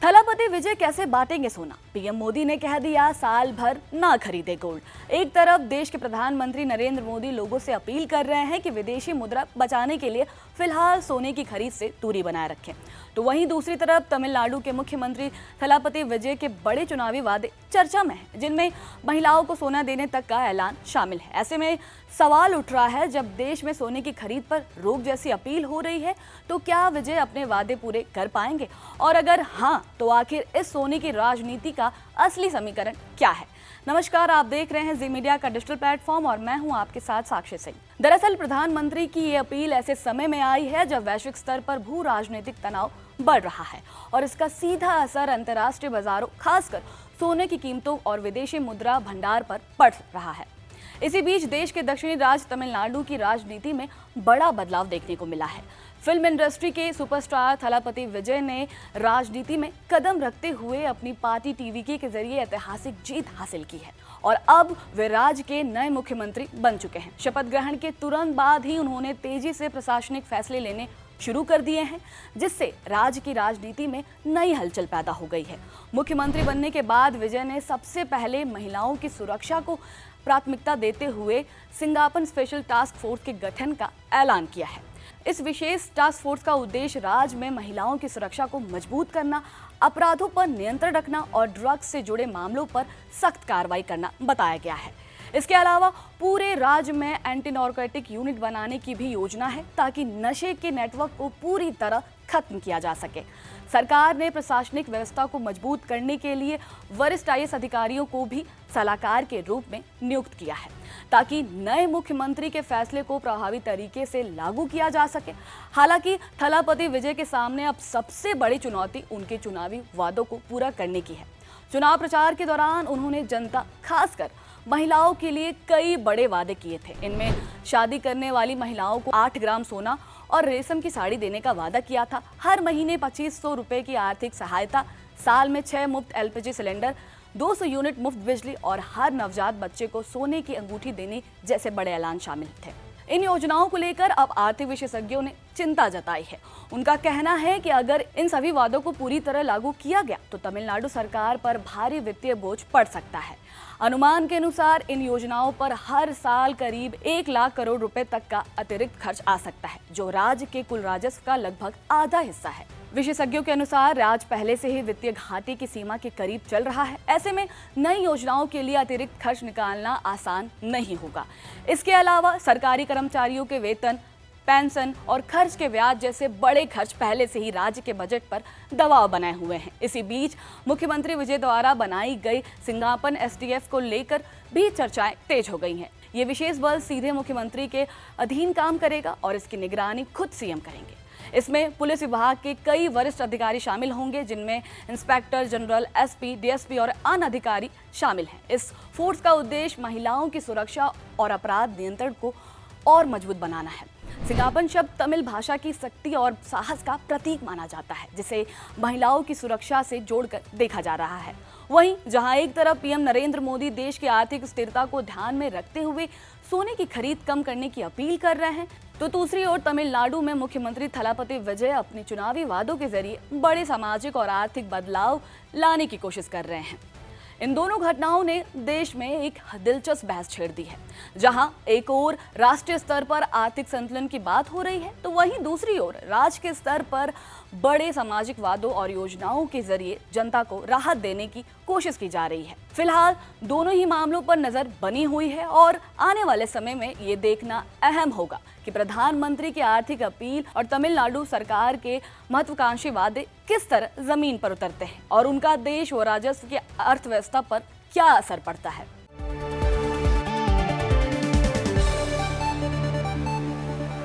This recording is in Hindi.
थलापति विजय कैसे बांटेंगे सोना? पीएम मोदी ने कह दिया साल भर ना खरीदे गोल्ड। एक तरफ देश के प्रधानमंत्री नरेंद्र मोदी लोगों से अपील कर रहे हैं कि विदेशी मुद्रा बचाने के लिए फिलहाल सोने की खरीद से दूरी बनाए रखें, तो वहीं दूसरी तरफ तमिलनाडु के मुख्यमंत्री थलापति विजय के बड़े चुनावी वादे चर्चा में हैं, जिनमें महिलाओं को सोना देने तक का ऐलान शामिल है। ऐसे में सवाल उठ रहा है, जब देश में सोने की खरीद पर रोक जैसी अपील हो रही है, तो क्या विजय अपने वादे पूरे कर पाएंगे? और अगर हाँ, तो आखिर इस सोने की राजनीति का असली समीकरण क्या है? नमस्कार, आप देख रहे हैं जी मीडिया का डिजिटल प्लेटफॉर्म और मैं हूं आपके साथ साक्षी सिंह। दरअसल प्रधानमंत्री की ये अपील ऐसे समय में आई है जब वैश्विक स्तर पर भू राजनीतिक तनाव बढ़ रहा है और इसका सीधा असर अंतर्राष्ट्रीय बाजारों, खासकर सोने की कीमतों और विदेशी मुद्रा भंडार पर पड़ रहा है। इसी बीच देश के दक्षिणी राज्य तमिलनाडु की राजनीति में बड़ा बदलाव देखने को मिला है। फिल्म इंडस्ट्री के सुपरस्टार थलापति विजय ने राजनीति में कदम रखते हुए अपनी पार्टी टीवीके के जरिए ऐतिहासिक जीत हासिल की है और अब वे राज्य के नए मुख्यमंत्री बन चुके हैं। शपथ ग्रहण के तुरंत बाद ही उन्होंने तेजी से प्रशासनिक फैसले लेने शुरू कर दिए हैं, जिससे राज्य की राजनीति में नई हलचल पैदा हो गई है। मुख्यमंत्री बनने के बाद विजय ने सबसे पहले महिलाओं की सुरक्षा को प्राथमिकता देते हुए सिंगापन स्पेशल टास्क फोर्स के गठन का ऐलान किया है। इस विशेष टास्क फोर्स का उद्देश्य राज्य में महिलाओं की सुरक्षा को मजबूत करना, अपराधों पर नियंत्रण रखना और ड्रग्स से जुड़े मामलों पर सख्त कार्रवाई करना बताया गया है। इसके अलावा पूरे राज्य में एंटी नारकोटिक यूनिट बनाने की भी योजना है, ताकि नशे के नेटवर्क को पूरी तरह खत्म किया जा सके। सरकार ने प्रशासनिक व्यवस्था को मजबूत करने के लिए वरिष्ठ आईएएस अधिकारियों को भी सलाहकार के रूप में नियुक्त किया है, ताकि नए मुख्यमंत्री के फैसले को प्रभावी तरीके से लागू किया जा सके। हालांकि थलापति विजय के सामने अब सबसे बड़ी चुनौती उनके चुनावी वादों को पूरा करने की है। चुनाव प्रचार के दौरान उन्होंने जनता, खासकर महिलाओं के लिए कई बड़े वादे किए थे। इनमें शादी करने वाली महिलाओं को 8 ग्राम सोना और रेशम की साड़ी देने का वादा किया था, हर महीने 2500 रुपए की आर्थिक सहायता, साल में 6 मुफ्त एलपीजी सिलेंडर, 200 यूनिट मुफ्त बिजली और हर नवजात बच्चे को सोने की अंगूठी देने जैसे बड़े ऐलान शामिल थे। इन योजनाओं को लेकर अब आर्थिक विशेषज्ञों ने चिंता जताई है। उनका कहना है कि अगर इन सभी वादों को पूरी तरह लागू किया गया तो तमिलनाडु सरकार पर भारी वित्तीय बोझ पड़ सकता है। अनुमान के अनुसार इन योजनाओं पर हर साल करीब 1 लाख करोड़ रुपए तक का अतिरिक्त खर्च आ सकता है, जो राज्य के कुल राजस्व का लगभग आधा हिस्सा है। विशेषज्ञों के अनुसार राज्य पहले से ही वित्तीय घाटे की सीमा के करीब चल रहा है। ऐसे में नई योजनाओं के लिए अतिरिक्त खर्च निकालना आसान नहीं होगा। इसके अलावा सरकारी कर्मचारियों के वेतन, पेंशन और खर्च के ब्याज जैसे बड़े खर्च पहले से ही राज्य के बजट पर दबाव बनाए हुए हैं। इसी बीच मुख्यमंत्री विजय द्वारा बनाई गई सिंगापन एसटीएफ को लेकर भी चर्चाएं तेज हो गई हैं। ये विशेष बल सीधे मुख्यमंत्री के अधीन काम करेगा और इसकी निगरानी खुद सीएम करेंगे। इसमें पुलिस विभाग के कई वरिष्ठ अधिकारी शामिल होंगे, जिनमें इंस्पेक्टर जनरल, एसपी, डीएसपी और अन्य अधिकारी शामिल हैं। इस फोर्स का उद्देश्य महिलाओं की सुरक्षा और अपराध नियंत्रण को और मजबूत बनाना है। सिंगापन शब्द तमिल भाषा की शक्ति और साहस का प्रतीक माना जाता है, जिसे महिलाओं की सुरक्षा से जोड़कर देखा जा रहा है। वहीं जहां एक तरफ पीएम नरेंद्र मोदी देश की आर्थिक स्थिरता को ध्यान में रखते हुए सोने की खरीद कम करने की अपील कर रहे हैं, तो दूसरी ओर तमिलनाडु में मुख्यमंत्री थलापति विजय अपने चुनावी वादों के जरिए बड़े सामाजिक और आर्थिक बदलाव लाने की कोशिश कर रहे हैं। इन दोनों घटनाओं ने देश में एक दिलचस्प बहस छेड़ दी है। जहां एक ओर राष्ट्रीय स्तर पर आर्थिक संतुलन की बात हो रही है, तो वहीं दूसरी ओर राज्य के स्तर पर बड़े सामाजिक वादों और योजनाओं के जरिए जनता को राहत देने की कोशिश की जा रही है। फिलहाल दोनों ही मामलों पर नजर बनी हुई है और आने वाले समय में ये देखना अहम होगा कि प्रधानमंत्री की आर्थिक अपील और तमिलनाडु सरकार के महत्वाकांक्षी वादे किस तरह जमीन पर उतरते हैं और उनका देश व राजस्व की अर्थव्यवस्था पर क्या असर पड़ता है।